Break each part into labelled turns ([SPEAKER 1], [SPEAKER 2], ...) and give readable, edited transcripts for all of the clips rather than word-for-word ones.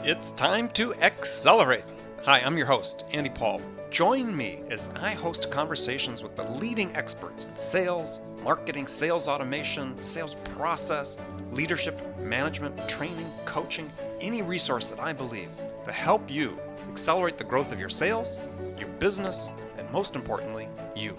[SPEAKER 1] It's time to accelerate. Hi, I'm your host, Andy Paul. Join me as I host conversations with the leading experts in sales, marketing, sales automation, sales process, leadership, management, training, coaching, any resource that I believe to help you accelerate the growth of your sales, your business, and most importantly, you.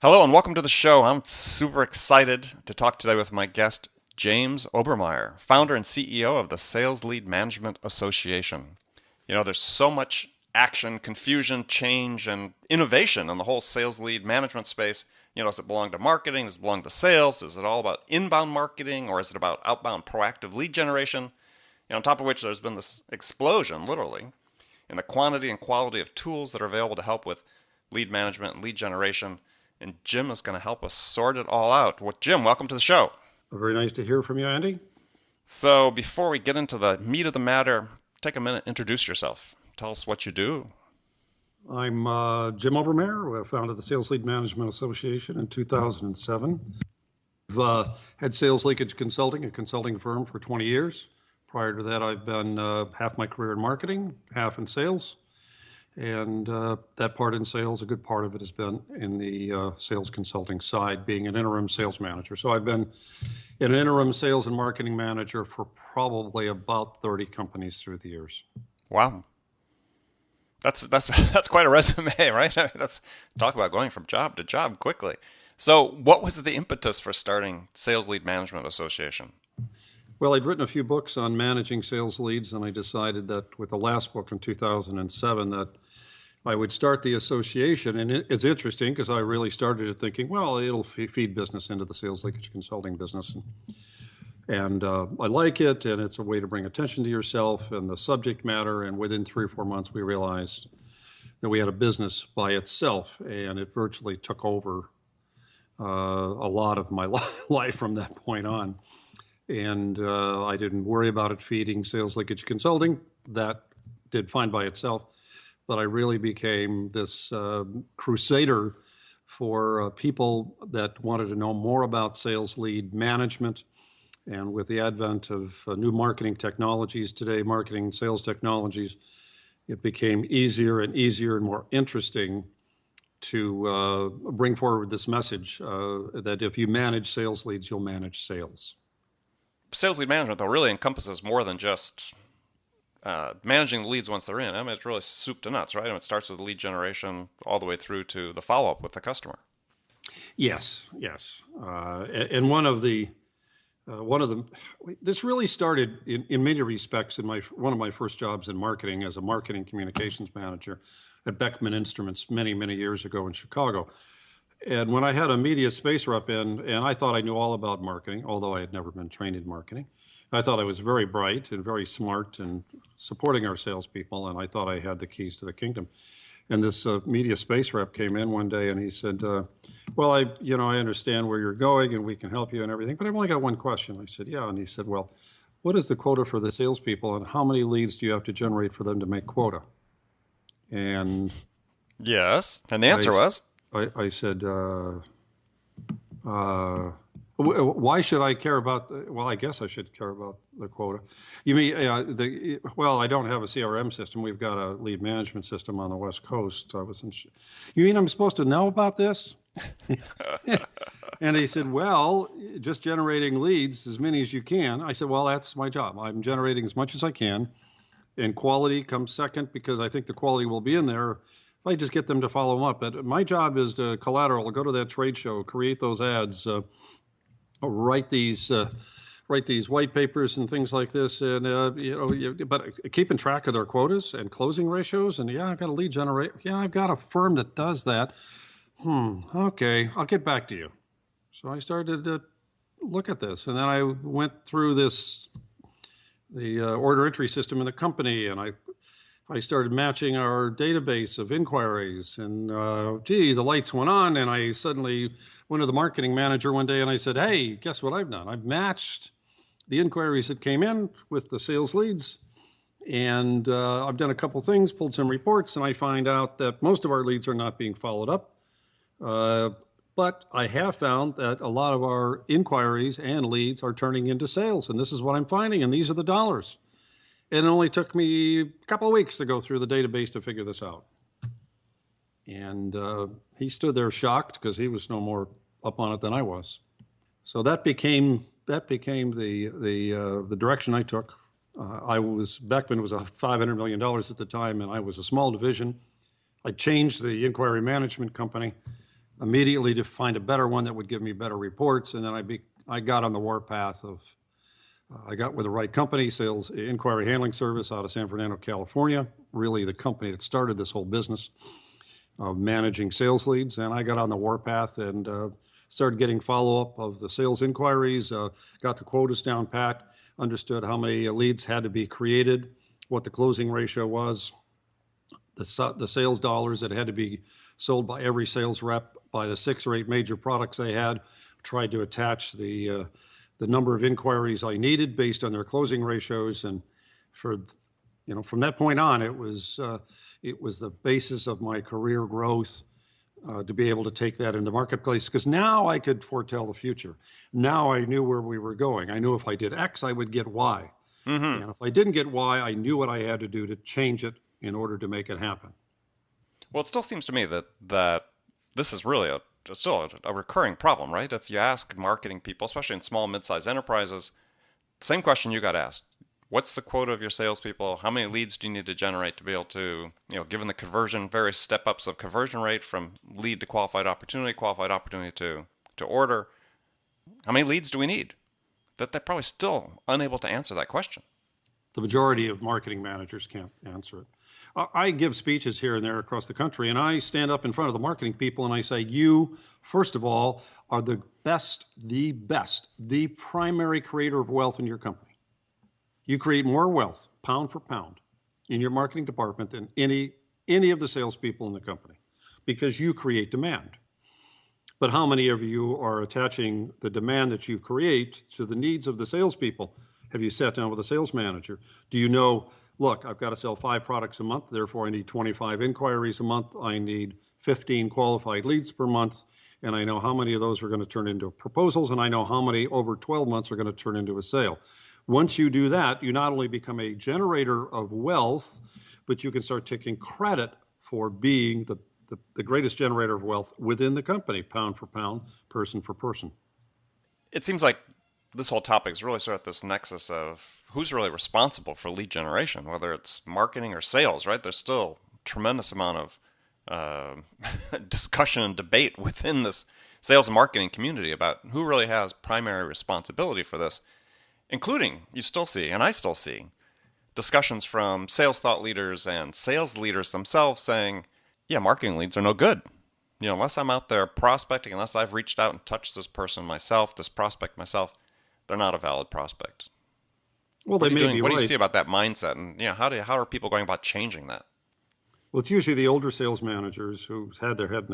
[SPEAKER 1] Hello and welcome to the show. I'm super excited to talk today with my guest, James Obermayer, founder and CEO of the Sales Lead Management Association. You know, there's so much action, confusion, change, and innovation in the whole sales lead management space. You know, does it belong to marketing? Does it belong to sales? Is it all about inbound marketing, or is it about outbound proactive lead generation? You know, on top of which there's been this explosion, literally, in the quantity and quality of tools that are available to help with lead management and lead generation. And Jim is going to help us sort it all out. Well, Jim, welcome to the show.
[SPEAKER 2] Very nice to hear from you, Andy.
[SPEAKER 1] So before we get into the meat of the matter, take a minute, introduce yourself. Tell us what you do.
[SPEAKER 2] I'm Jim Obermayer. I founded the Sales Lead Management Association in 2007. I've had Sales Leakage Consulting, a consulting firm, for 20 years. Prior to that, I've been half my career in marketing, half in sales. And that part in sales, a good part of it has been in the sales consulting side, being an interim sales manager. So I've been an interim sales and marketing manager for probably about 30 companies through the years.
[SPEAKER 1] Wow. That's quite a resume, right? I mean, that's talk about going from job to job quickly. So what was the impetus for starting Sales Lead Management Association?
[SPEAKER 2] Well, I'd written a few books on managing sales leads, and I decided that with the last book in 2007 that I would start the association. And it's interesting because I really started it thinking, well, it'll feed business into the sales leakage consulting business. And I like it, and it's a way to bring attention to yourself and the subject matter. And within 3 or 4 months, we realized that we had a business by itself, and it virtually took over a lot of my life from that point on. And I didn't worry about it feeding sales leakage consulting. That did fine by itself. But I really became this crusader for people that wanted to know more about sales lead management. And with the advent of new marketing technologies today, marketing and sales technologies, it became easier and easier and more interesting to bring forward this message that if you manage sales leads, you'll manage sales.
[SPEAKER 1] Sales lead management, though, really encompasses more than just managing the leads once they're in. I mean, it's really soup to nuts, right? I mean, it starts with lead generation all the way through to the follow-up with the customer.
[SPEAKER 2] Yes. And one of the, this really started in many respects in one of my first jobs in marketing as a marketing communications manager at Beckman Instruments many, many years ago in Chicago. And when I had a media space rep in, and I thought I knew all about marketing, although I had never been trained in marketing. I thought I was very bright and very smart and supporting our salespeople, and I thought I had the keys to the kingdom. And this media space rep came in one day, and he said, well, I understand where you're going, and we can help you and everything, but I've only got one question. I said, yeah. And he said, well, what is the quota for the salespeople, and how many leads do you have to generate for them to make quota? And
[SPEAKER 1] yes, and the answer was?
[SPEAKER 2] I said, why should I care about, well, I guess I should care about the quota. You mean, well, I don't have a CRM system. We've got a lead management system on the West Coast. You mean I'm supposed to know about this? And he said, well, just generating leads, as many as you can. I said, well, that's my job. I'm generating as much as I can. And quality comes second because I think the quality will be in there. I just get them to follow them up. But my job is to collateral, go to that trade show, create those ads, write these white papers and things like this, and but keeping track of their quotas and closing ratios. And yeah, I've got a lead generator. Yeah, I've got a firm that does that. Okay, I'll get back to you. So I started to look at this, and then I went through the order entry system in the company, and I started matching our database of inquiries, and the lights went on, and I suddenly went to the marketing manager one day, and I said, hey, guess what I've done? I've matched the inquiries that came in with the sales leads, and I've done a couple things, pulled some reports, and I find out that most of our leads are not being followed up. But I have found that a lot of our inquiries and leads are turning into sales, and this is what I'm finding, and these are the dollars. And it only took me a couple of weeks to go through the database to figure this out. And he stood there shocked because he was no more up on it than I was. So that became the direction I took. I was Beckman was a $500 million at the time, and I was a small division. I changed the inquiry management company immediately to find a better one that would give me better reports, and then I got on the warpath of I got with the right company, Sales Inquiry Handling Service out of San Fernando, California, really the company that started this whole business of managing sales leads, and I got on the warpath and started getting follow-up of the sales inquiries, got the quotas down pat, understood how many leads had to be created, what the closing ratio was, the sales dollars that had to be sold by every sales rep by the 6 or 8 major products they had, tried to attach the number of inquiries I needed based on their closing ratios, and from that point on, it was the basis of my career growth to be able to take that into marketplace, because now I could foretell the future. Now I knew where we were going. I knew if I did X, I would get Y. And if I didn't get Y, I knew what I had to do to change it in order to make it happen.
[SPEAKER 1] Well, it still seems to me that this is really still a recurring problem, right? If you ask marketing people, especially in small, mid-sized enterprises, same question you got asked. What's the quota of your salespeople? How many leads do you need to generate to be able to, given the conversion, various step-ups of conversion rate from lead to qualified opportunity to order, how many leads do we need? That they're probably still unable to answer that question.
[SPEAKER 2] The majority of marketing managers can't answer it. I give speeches here and there across the country, and I stand up in front of the marketing people and I say, you, first of all, are the best, the primary creator of wealth in your company. You create more wealth, pound for pound, in your marketing department than any of the salespeople in the company, because you create demand. But how many of you are attaching the demand that you create to the needs of the salespeople? Have you sat down with a sales manager? Do you know, look, I've got to sell 5 products a month, therefore I need 25 inquiries a month, I need 15 qualified leads per month, and I know how many of those are going to turn into proposals, and I know how many over 12 months are going to turn into a sale. Once you do that, you not only become a generator of wealth, but you can start taking credit for being the greatest generator of wealth within the company, pound for pound, person for person.
[SPEAKER 1] It seems like this whole topic is really sort of this nexus of who's really responsible for lead generation, whether it's marketing or sales, right? There's still a tremendous amount of discussion and debate within this sales and marketing community about who really has primary responsibility for this, including, you still see, and I still see, discussions from sales thought leaders and sales leaders themselves saying, yeah, marketing leads are no good. Unless I'm out there prospecting, unless I've reached out and touched this person myself, this prospect myself, they're not a valid prospect.
[SPEAKER 2] Well, they may be right.
[SPEAKER 1] What do you see about that mindset, and how are people going about changing that?
[SPEAKER 2] Well, it's usually the older sales managers who've had their head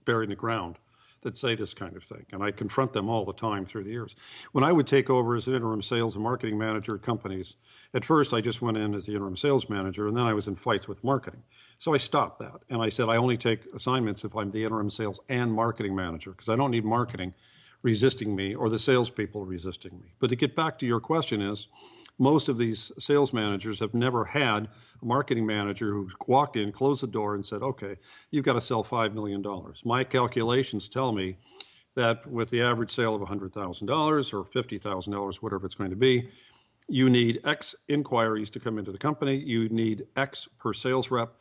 [SPEAKER 2] buried in the ground that say this kind of thing, and I confront them all the time through the years. When I would take over as an interim sales and marketing manager at companies, at first I just went in as the interim sales manager, and then I was in fights with marketing. So I stopped that, and I said I only take assignments if I'm the interim sales and marketing manager, because I don't need marketing resisting me or the salespeople resisting me. But to get back to your question is, most of these sales managers have never had a marketing manager who walked in, closed the door, and said, okay, you've got to sell $5 million. My calculations tell me that with the average sale of $100,000 or $50,000, whatever it's going to be, you need X inquiries to come into the company, you need X per sales rep,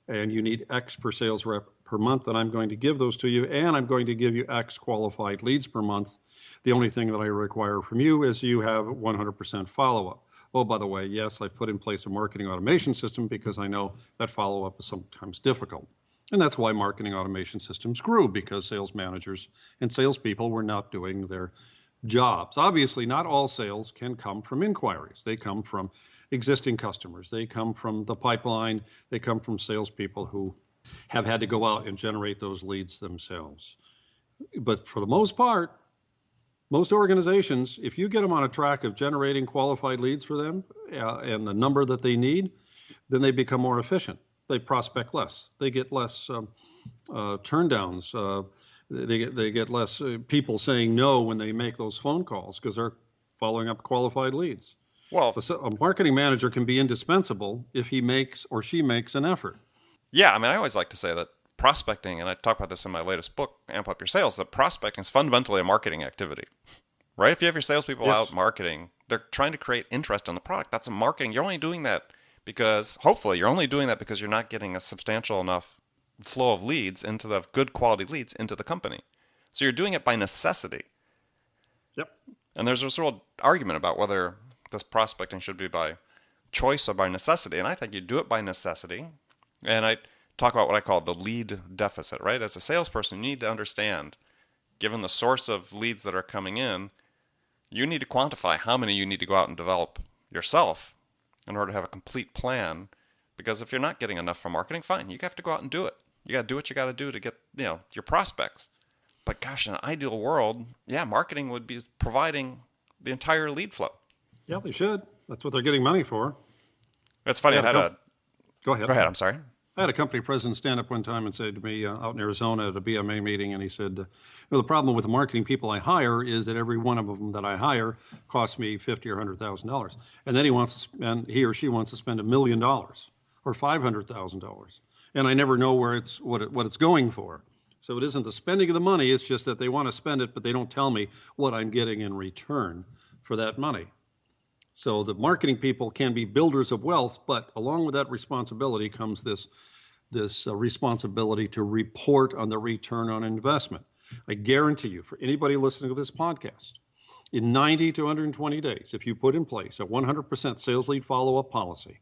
[SPEAKER 2] and you need X per sales rep per month, and I'm going to give those to you, and I'm going to give you X qualified leads per month. The only thing that I require from you is you have 100% follow-up. Oh, by the way, yes, I've put in place a marketing automation system because I know that follow-up is sometimes difficult. And that's why marketing automation systems grew, because sales managers and salespeople were not doing their jobs. Obviously, not all sales can come from inquiries. They come from existing customers. They come from the pipeline. They come from salespeople who have had to go out and generate those leads themselves. But for the most part, most organizations, if you get them on a track of generating qualified leads for them and the number that they need, then they become more efficient. They prospect less. They get less turndowns. they get less people saying no when they make those phone calls because they're following up qualified leads.
[SPEAKER 1] Well,
[SPEAKER 2] A marketing manager can be indispensable if he makes or she makes an effort.
[SPEAKER 1] yeah, I mean, I always like to say that prospecting, and I talk about this in my latest book, Amp Up Your Sales, that prospecting is fundamentally a marketing activity, right? If you have your salespeople
[SPEAKER 2] Yes.
[SPEAKER 1] out marketing, they're trying to create interest in the product. That's a marketing. You're only doing that because, hopefully, you're only doing that because you're not getting a substantial enough flow of leads into the good quality leads into the company. So you're doing it by necessity.
[SPEAKER 2] Yep.
[SPEAKER 1] And there's this real argument about whether this prospecting should be by choice or by necessity. And I think you do it by necessity. And I talk about what I call the lead deficit, right? As a salesperson, you need to understand, given the source of leads that are coming in, you need to quantify how many you need to go out and develop yourself in order to have a complete plan. Because if you're not getting enough from marketing, fine, you have to go out and do it. You got to do what you got to do to get, your prospects. But gosh, in an ideal world, yeah, marketing would be providing the entire lead flow.
[SPEAKER 2] Yeah, they should. That's what they're getting money for.
[SPEAKER 1] That's funny.
[SPEAKER 2] Go ahead.
[SPEAKER 1] Go ahead. I'm sorry.
[SPEAKER 2] I had a company president stand up one time and say to me out in Arizona at a BMA meeting, and he said, the problem with the marketing people I hire is that every one of them that I hire costs me $50,000 or $100,000, and then he or she wants to spend $1 million or $500,000, and I never know what it's going for. So it isn't the spending of the money; it's just that they want to spend it, but they don't tell me what I'm getting in return for that money. So the marketing people can be builders of wealth, but along with that responsibility comes this responsibility to report on the return on investment. I guarantee you, for anybody listening to this podcast, in 90 to 120 days, if you put in place a 100% sales lead follow-up policy,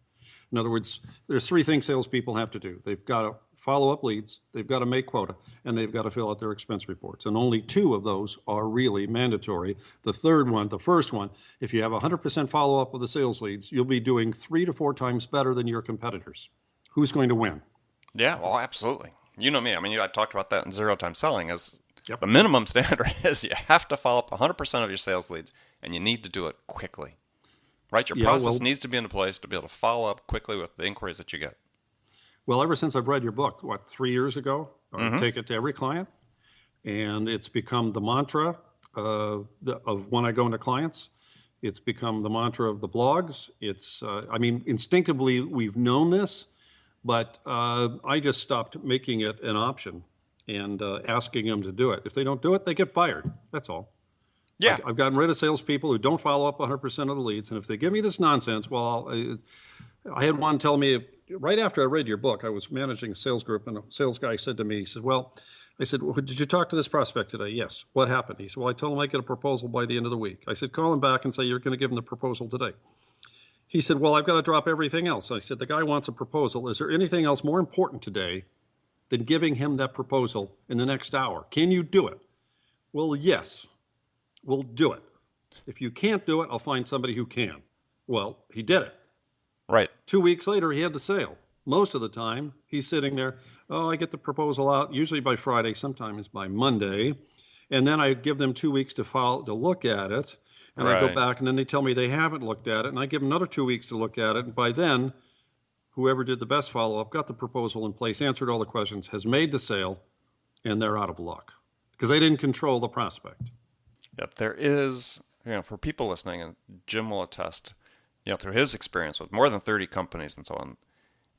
[SPEAKER 2] in other words, there's 3 things salespeople have to do. They've got to follow up leads, they've got to make quota, and they've got to fill out their expense reports. And only 2 of those are really mandatory. The first one, if you have 100% follow-up with the sales leads, you'll be doing 3 to 4 times better than your competitors. Who's going to win?
[SPEAKER 1] Yeah, well, absolutely. You know me. I mean, I talked about that in zero-time selling.
[SPEAKER 2] Yep.
[SPEAKER 1] The minimum standard is you have to follow up 100% of your sales leads, and you need to do it quickly. Right? Your process needs to be into place to be able to follow up quickly with the inquiries that you get.
[SPEAKER 2] Well, ever since I've read your book, 3 years ago, I take it to every client, and it's become the mantra of when I go into clients. It's become the mantra of the blogs. It's, instinctively we've known this, but I just stopped making it an option and asking them to do it. If they don't do it, they get fired. That's all.
[SPEAKER 1] Yeah.
[SPEAKER 2] I've gotten rid of salespeople who don't follow up 100% of the leads, and if they give me this nonsense, I had one tell me, right after I read your book, I was managing a sales group, and a sales guy said to me, he said, well, did you talk to this prospect today? Yes. What happened? He said, well, I told him I'd get a proposal by the end of the week. I said, call him back and say you're going to give him the proposal today. He said, well, I've got to drop everything else. I said, the guy wants a proposal. Is there anything else more important today than giving him that proposal in the next hour? Can you do it? Well, yes, we'll do it. If you can't do it, I'll find somebody who can. Well, he did it.
[SPEAKER 1] Right.
[SPEAKER 2] 2 weeks later, he had the sale. Most of the time, he's sitting there, I get the proposal out, usually by Friday, sometimes by Monday, and then I give them 2 weeks to look at it, and I go back, and then they tell me they haven't looked at it, and I give them another 2 weeks to look at it, and by then, whoever did the best follow-up got the proposal in place, answered all the questions, has made the sale, and they're out of luck, because they didn't control the prospect.
[SPEAKER 1] Yeah, there is, for people listening, and Jim will attest, through his experience with more than 30 companies and so on,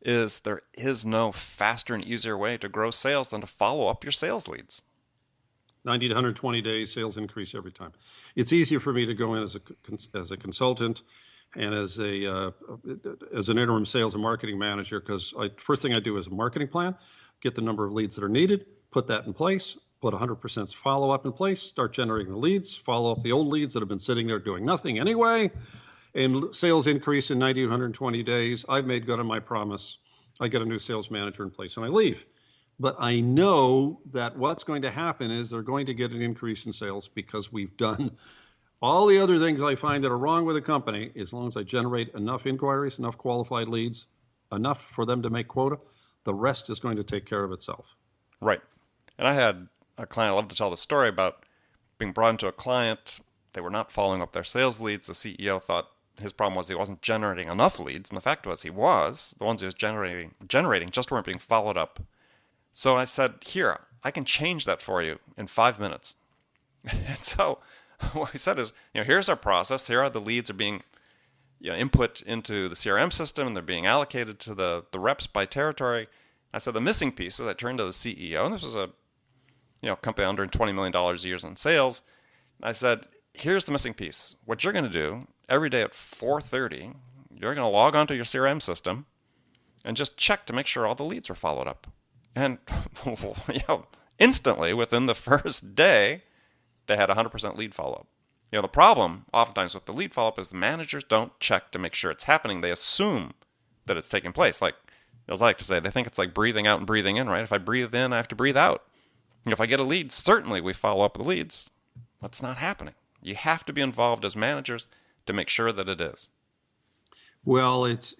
[SPEAKER 1] there is no faster and easier way to grow sales than to follow up your sales leads. 90
[SPEAKER 2] to 120 days, sales increase every time. It's easier for me to go in as a consultant and as an interim sales and marketing manager, because first thing I do is a marketing plan, get the number of leads that are needed, put that in place, put 100% follow-up in place, start generating the leads, follow up the old leads that have been sitting there doing nothing anyway, and sales increase in 90 to 120 days. I've made good on my promise. I get a new sales manager in place and I leave. But I know that what's going to happen is they're going to get an increase in sales because we've done all the other things I find that are wrong with a company. As long as I generate enough inquiries, enough qualified leads, enough for them to make quota, the rest is going to take care of itself.
[SPEAKER 1] Right. And I had a client, I love to tell the story about being brought into a client. They were not following up their sales leads. The CEO thought his problem was he wasn't generating enough leads. And the fact was he was. The ones he was generating just weren't being followed up. So I said, here, I can change that for you in 5 minutes. And so what I said is, here's our process. Here are the leads are being input into the CRM system, and they're being allocated to the reps by territory. I said the missing piece is I turned to the CEO, and this was a company under $20 million a year in sales. I said, here's the missing piece. What you're going to do every day at 4:30, you're going to log onto your CRM system and just check to make sure all the leads were followed up. And instantly, within the first day, they had 100% lead follow-up. The problem oftentimes with the lead follow-up is the managers don't check to make sure it's happening. They assume that it's taking place. Like, as I like to say, they think it's like breathing out and breathing in, right? If I breathe in, I have to breathe out. If I get a lead, certainly we follow up the leads. That's not happening. You have to be involved as managers to make sure that it is.
[SPEAKER 2] Well, it's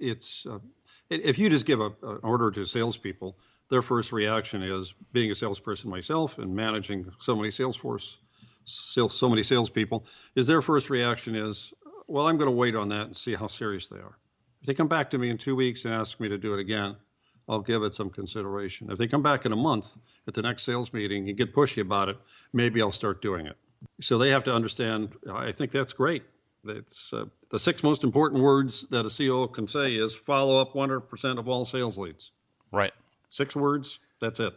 [SPEAKER 2] if you just give an order to salespeople, their first reaction is, being a salesperson myself and managing so many so many salespeople, is their first reaction is, well, I'm going to wait on that and see how serious they are. If they come back to me in 2 weeks and ask me to do it again, I'll give it some consideration. If they come back in a month at the next sales meeting and get pushy about it, maybe I'll start doing it. So they have to understand, I think that's great. It's the 6 most important words that a CEO can say is follow up 100% of all sales leads.
[SPEAKER 1] Right.
[SPEAKER 2] 6 words, that's it.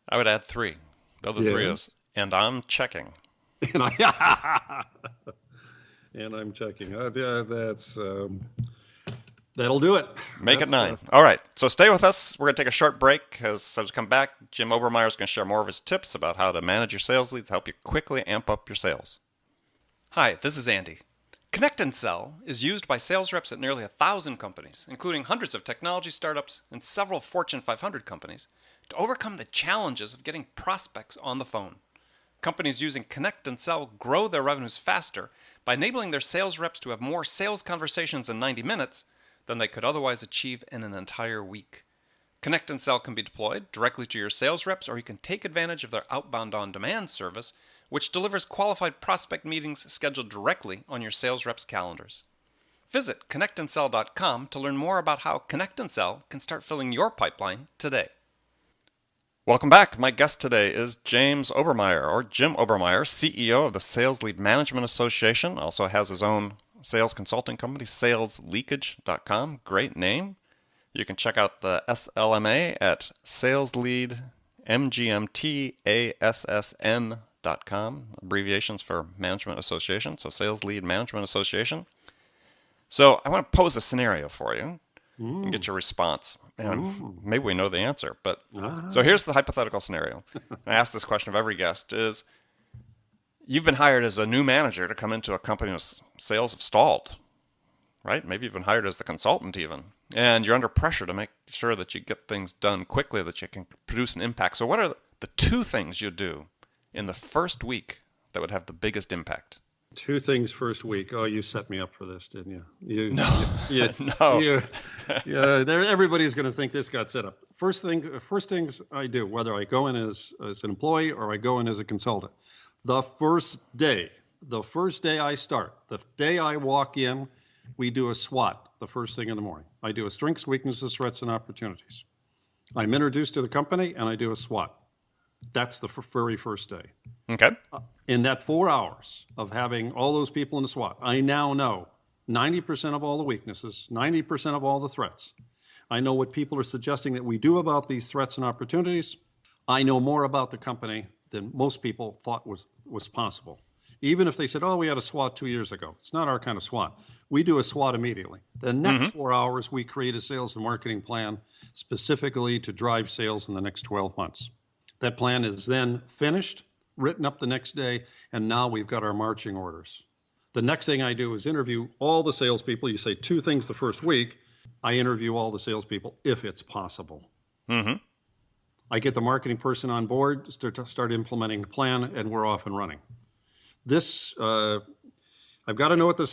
[SPEAKER 1] I would add 3. The other 3 is, and I'm checking.
[SPEAKER 2] And I'm checking. That'll do it.
[SPEAKER 1] Make it 9. All right. So stay with us. We're going to take a short break. As I come back, Jim Obermayer is going to share more of his tips about how to manage your sales leads, help you quickly amp up your sales.
[SPEAKER 3] Hi, this is Andy. Connect and Sell is used by sales reps at nearly 1,000 companies, including hundreds of technology startups and several Fortune 500 companies, to overcome the challenges of getting prospects on the phone. Companies using Connect and Sell grow their revenues faster by enabling their sales reps to have more sales conversations in 90 minutes than they could otherwise achieve in an entire week. Connect and Sell can be deployed directly to your sales reps, or you can take advantage of their outbound on-demand service, which delivers qualified prospect meetings scheduled directly on your sales reps' calendars. Visit connectandsell.com to learn more about how Connect and Sell can start filling your pipeline today.
[SPEAKER 1] Welcome back. My guest today is James Obermayer, or Jim Obermayer, CEO of the Sales Lead Management Association. Also has his own sales consulting company, salesleakage.com. Great name. You can check out the SLMA at salesleadmgmtassn.com, abbreviations for Management Association, so Sales Lead Management Association. So I want to pose a scenario for you and get your response. And maybe we know the answer, but so here's the hypothetical scenario. I ask this question of every guest is, you've been hired as a new manager to come into a company whose sales have stalled, right? Maybe you've been hired as the consultant even, and you're under pressure to make sure that you get things done quickly, that you can produce an impact. So what are the 2 things you do in the first week that would have the biggest impact?
[SPEAKER 2] 2 things first week. Oh, you set me up for this, didn't you?
[SPEAKER 1] No.
[SPEAKER 2] Everybody's going to think this got set up. First things I do, whether I go in as an employee or I go in as a consultant, the first day I start, the day I walk in, we do a SWOT the first thing in the morning. I do a strengths, weaknesses, threats, and opportunities. I'm introduced to the company and I do a SWOT. That's the very first day.
[SPEAKER 1] Okay.
[SPEAKER 2] In that 4 hours of having all those people in the SWOT, I now know 90% of all the weaknesses, 90% of all the threats. I know what people are suggesting that we do about these threats and opportunities. I know more about the company than most people thought was possible. Even if they said, oh, we had a SWOT 2 years ago. It's not our kind of SWOT. We do a SWOT immediately. The next 4 hours, we create a sales and marketing plan specifically to drive sales in the next 12 months. That plan is then finished, written up the next day, and now we've got our marching orders. The next thing I do is interview all the salespeople. You say 2 things the first week. I interview all the salespeople if it's possible. I get the marketing person on board, start implementing the plan, and we're off and running. This, I've got to know where the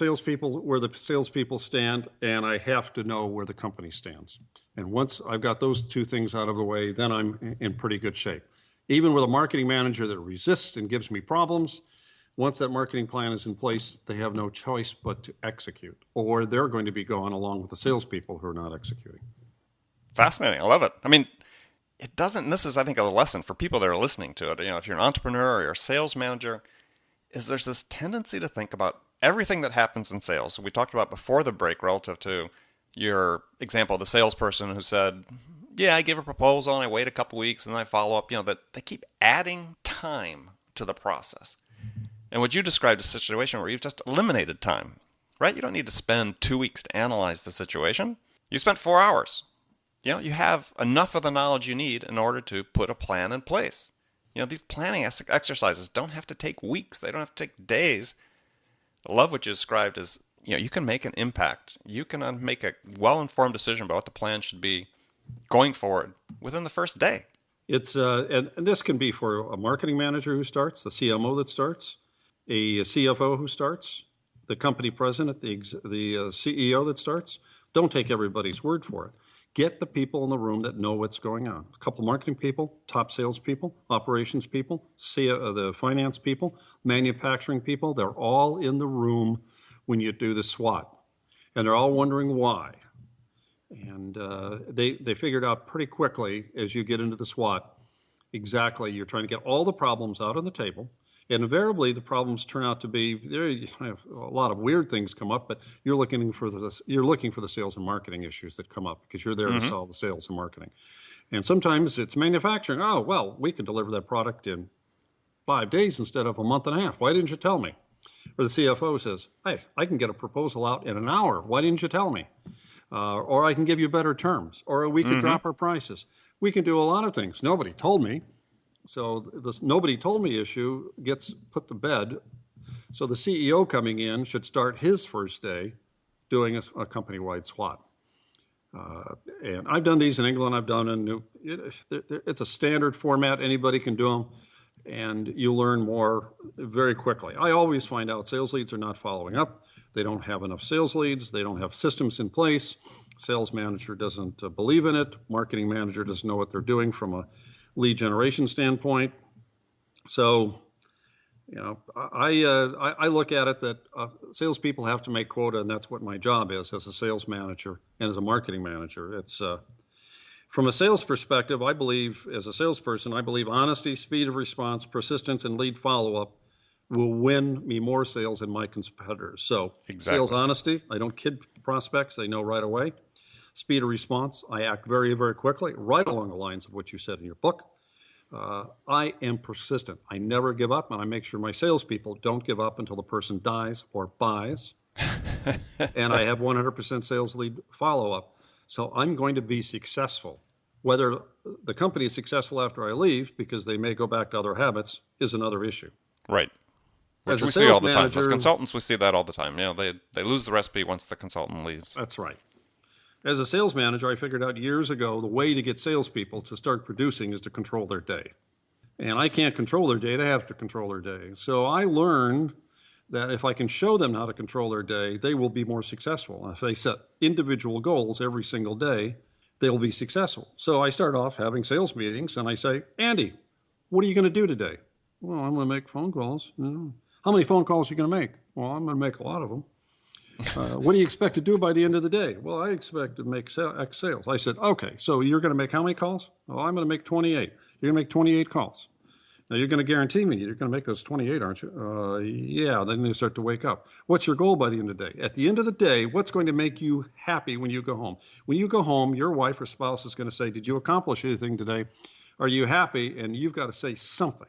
[SPEAKER 2] salespeople stand, and I have to know where the company stands. And once I've got those 2 things out of the way, then I'm in pretty good shape. Even with a marketing manager that resists and gives me problems, once that marketing plan is in place, they have no choice but to execute, or they're going to be going along with the salespeople who are not executing.
[SPEAKER 1] Fascinating. I love it. I mean, it doesn't, and this is, I think, a lesson for people that are listening to it. If you're an entrepreneur or you're a sales manager, is there's this tendency to think about everything that happens in sales. So we talked about before the break relative to your example, the salesperson who said, yeah, I give a proposal and I wait a couple weeks and then I follow up, that they keep adding time to the process. And what you described is a situation where you've just eliminated time, right? You don't need to spend 2 weeks to analyze the situation. You spent 4 hours. You have enough of the knowledge you need in order to put a plan in place. These planning exercises don't have to take weeks. They don't have to take days. I love what you described as, you can make an impact. You can make a well-informed decision about what the plan should be going forward within the first day.
[SPEAKER 2] It's and this can be for a marketing manager who starts, the CMO that starts, a CFO who starts, the company president, the CEO that starts. Don't take everybody's word for it. Get the people in the room that know what's going on. A couple marketing people, top sales people, operations people, the finance people, manufacturing people. They're all in the room when you do the SWOT. And they're all wondering why. And they figured out pretty quickly as you get into the SWOT, exactly, you're trying to get all the problems out on the table. And invariably, the problems turn out to be a lot of weird things come up, but you're looking for the sales and marketing issues that come up because you're there to solve the sales and marketing. And sometimes it's manufacturing. Oh, well, we can deliver that product in 5 days instead of a month and a half. Why didn't you tell me? Or the CFO says, hey, I can get a proposal out in an hour. Why didn't you tell me? Or I can give you better terms. Or we can drop our prices. We can do a lot of things. Nobody told me. So this nobody told me issue gets put to bed. So the CEO coming in should start his first day doing a company-wide SWOT. And I've done these in England. I've done in it's a standard format. Anybody can do them. And you learn more very quickly. I always find out sales leads are not following up. They don't have enough sales leads. They don't have systems in place. Sales manager doesn't believe in it. Marketing manager doesn't know what they're doing from a lead generation standpoint. So, I look at it that salespeople have to make quota, and that's what my job is as a sales manager and as a marketing manager. It's from a sales perspective, I believe, as a salesperson, I believe honesty, speed of response, persistence, and lead follow-up will win me more sales than my competitors. So Sales honesty, I don't kid prospects. They know right away. Speed of response, I act very, very quickly, right along the lines of what you said in your book. I am persistent. I never give up, and I make sure my salespeople don't give up until the person dies or buys. And I have 100% sales lead follow-up. So I'm going to be successful. Whether the company is successful after I leave, because they may go back to other habits, is another issue.
[SPEAKER 1] Right. Which we see all the time. As consultants, we see that all the time. They lose the recipe once the consultant leaves.
[SPEAKER 2] That's right. As a sales manager, I figured out years ago the way to get salespeople to start producing is to control their day. And I can't control their day. They have to control their day. So I learned that if I can show them how to control their day, they will be more successful. If they set individual goals every single day, they'll be successful. So I start off having sales meetings, and I say, Andy, what are you going to do today? Well, I'm going to make phone calls. How many phone calls are you going to make? Well, I'm going to make a lot of them. What do you expect to do by the end of the day? Well, I expect to make X sales. I said, okay, so you're going to make how many calls? Oh, I'm going to make 28. You're going to make 28 calls. Now, you're going to guarantee me you're going to make those 28, aren't you? Yeah, then they start to wake up. What's your goal by the end of the day? At the end of the day, what's going to make you happy when you go home? When you go home, your wife or spouse is going to say, did you accomplish anything today? Are you happy? And you've got to say something.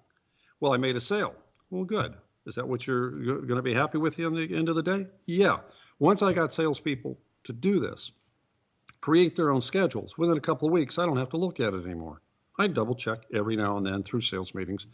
[SPEAKER 2] Well, I made a sale. Well, good. Is that what you're going to be happy with at the end of the day? Yeah. Once I got salespeople to do this, create their own schedules, within a couple of weeks, I don't have to look at it anymore. I double check every now and then through sales meetings.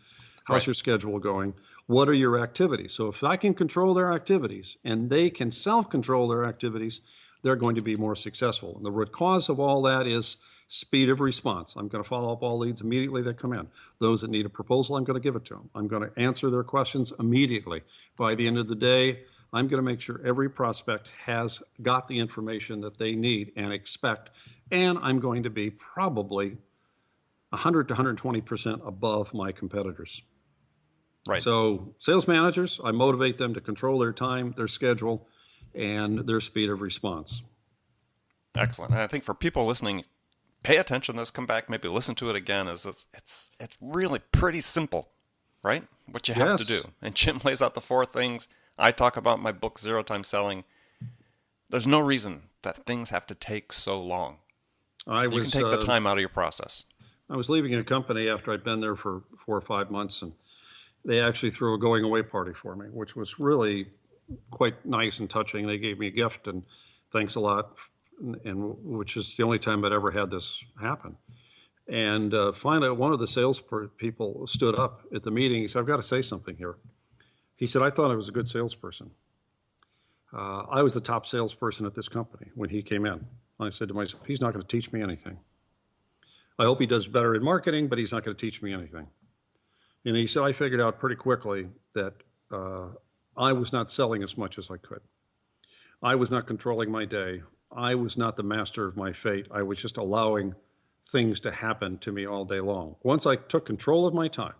[SPEAKER 2] How's your schedule going? What are your activities? So if I can control their activities and they can self-control their activities, they're going to be more successful. And the root cause of all that is speed of response. I'm going to follow up all leads immediately that come in. Those that need a proposal, I'm going to give it to them. I'm going to answer their questions immediately. By the end of the day, I'm going to make sure every prospect has got the information that they need and expect. And I'm going to be probably 100 to 120% above my competitors.
[SPEAKER 1] Right.
[SPEAKER 2] So sales managers, I motivate them to control their time, their schedule, and their speed of response.
[SPEAKER 1] Excellent. And I think for people listening, pay attention to this, come back, maybe listen to it again. It's really pretty simple, right? What you have to do. And Jim lays out the 4 things. I talk about my book, Zero Time Selling. There's no reason that things have to take so long. You can take the time out of your process.
[SPEAKER 2] I was leaving a company after I'd been there for 4 or 5 months, and they actually threw a going away party for me, which was really quite nice and touching. They gave me a gift, and thanks a lot, and which is the only time I'd ever had this happen. And finally, one of the sales people stood up at the meeting. He said, "I've got to say something here." He said, "I thought I was a good salesperson. I was the top salesperson at this company when he came in." I said to myself, "He's not going to teach me anything. I hope he does better in marketing, but he's not going to teach me anything." And he said, "I figured out pretty quickly that I was not selling as much as I could. I was not controlling my day. I was not the master of my fate. I was just allowing things to happen to me all day long. Once I took control of my time,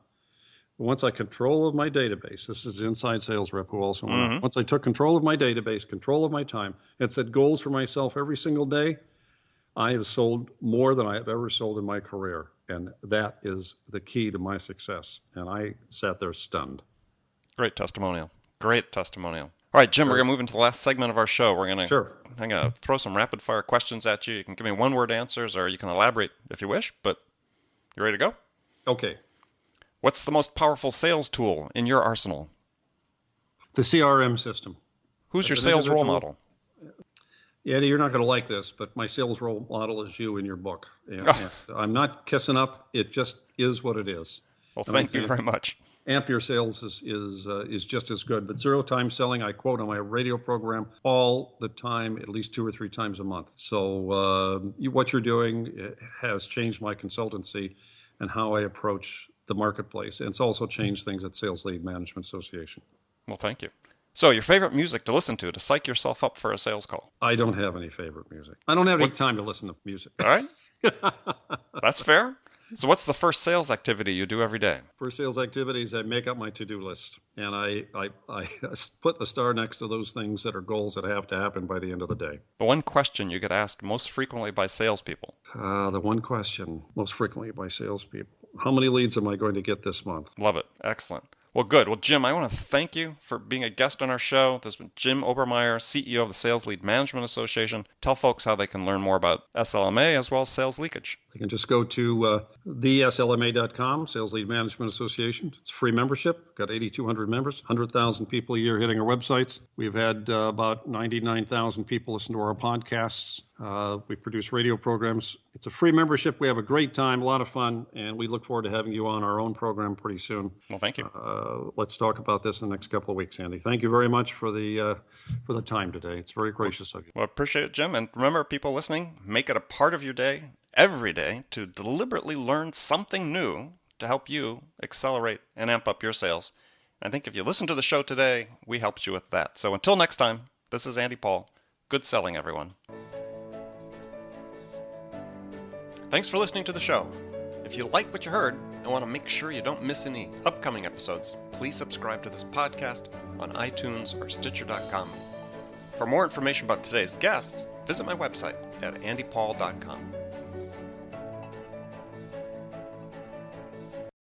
[SPEAKER 2] once I control of my database," this is inside sales rep who also went on. "Once I took control of my database, control of my time, and set goals for myself every single day, I have sold more than I have ever sold in my career. And that is the key to my success." And I sat there stunned.
[SPEAKER 1] Great testimonial. Great testimonial. All right, Jim, we're going to move into the last segment of our show. I'm going to throw some rapid fire questions at you. You can give me 1-word answers, or you can elaborate if you wish, but you ready to go?
[SPEAKER 2] Okay.
[SPEAKER 1] What's the most powerful sales tool in your arsenal?
[SPEAKER 2] The CRM system.
[SPEAKER 1] Who's your sales role model?
[SPEAKER 2] Eddie, you're not going to like this, but my sales role model is you in your book. And I'm not kissing up. It just is what it is.
[SPEAKER 1] Well, thank you very much.
[SPEAKER 2] Amp Your Sales is just as good. But Zero Time Selling, I quote on my radio program all the time, at least 2 or 3 times a month. So what you're doing has changed my consultancy and how I approach the marketplace. And it's also changed things at Sales Lead Management Association.
[SPEAKER 1] Well, thank you. So your favorite music to listen to psych yourself up for a sales call?
[SPEAKER 2] I don't have any favorite music. I don't have any time to listen to music.
[SPEAKER 1] All right. That's fair. So what's the first sales activity you do every day?
[SPEAKER 2] First sales activities, I make up my to-do list. And I put the star next to those things that are goals that have to happen by the end of the day.
[SPEAKER 1] The one question you get asked most frequently by salespeople?
[SPEAKER 2] The one question most frequently by salespeople. How many leads am I going to get this month?
[SPEAKER 1] Love it. Excellent. Well, good. Well, Jim, I want to thank you for being a guest on our show. This has been Jim Obermayer, CEO of the Sales Lead Management Association. Tell folks how they can learn more about SLMA as well as sales leakage.
[SPEAKER 2] They can just go to theslma.com, Sales Lead Management Association. It's a free membership. Got 8,200 members, 100,000 people a year hitting our websites. We've had about 99,000 people listen to our podcasts. We produce radio programs. It's a free membership. We have a great time, a lot of fun, and we look forward to having you on our own program pretty soon.
[SPEAKER 1] Well, thank you.
[SPEAKER 2] Let's talk about this in the next couple of weeks, Andy. Thank you very much for the time today. It's very gracious of you.
[SPEAKER 1] Well, I appreciate it, Jim. And remember, people listening, make it a part of your day, every day, to deliberately learn something new to help you accelerate and amp up your sales. I think if you listen to the show today, we helped you with that. So until next time, this is Andy Paul. Good selling, everyone. Thanks for listening to the show. If you like what you heard and want to make sure you don't miss any upcoming episodes, please subscribe to this podcast on iTunes or Stitcher.com. For more information about today's guest, visit my website at andypaul.com.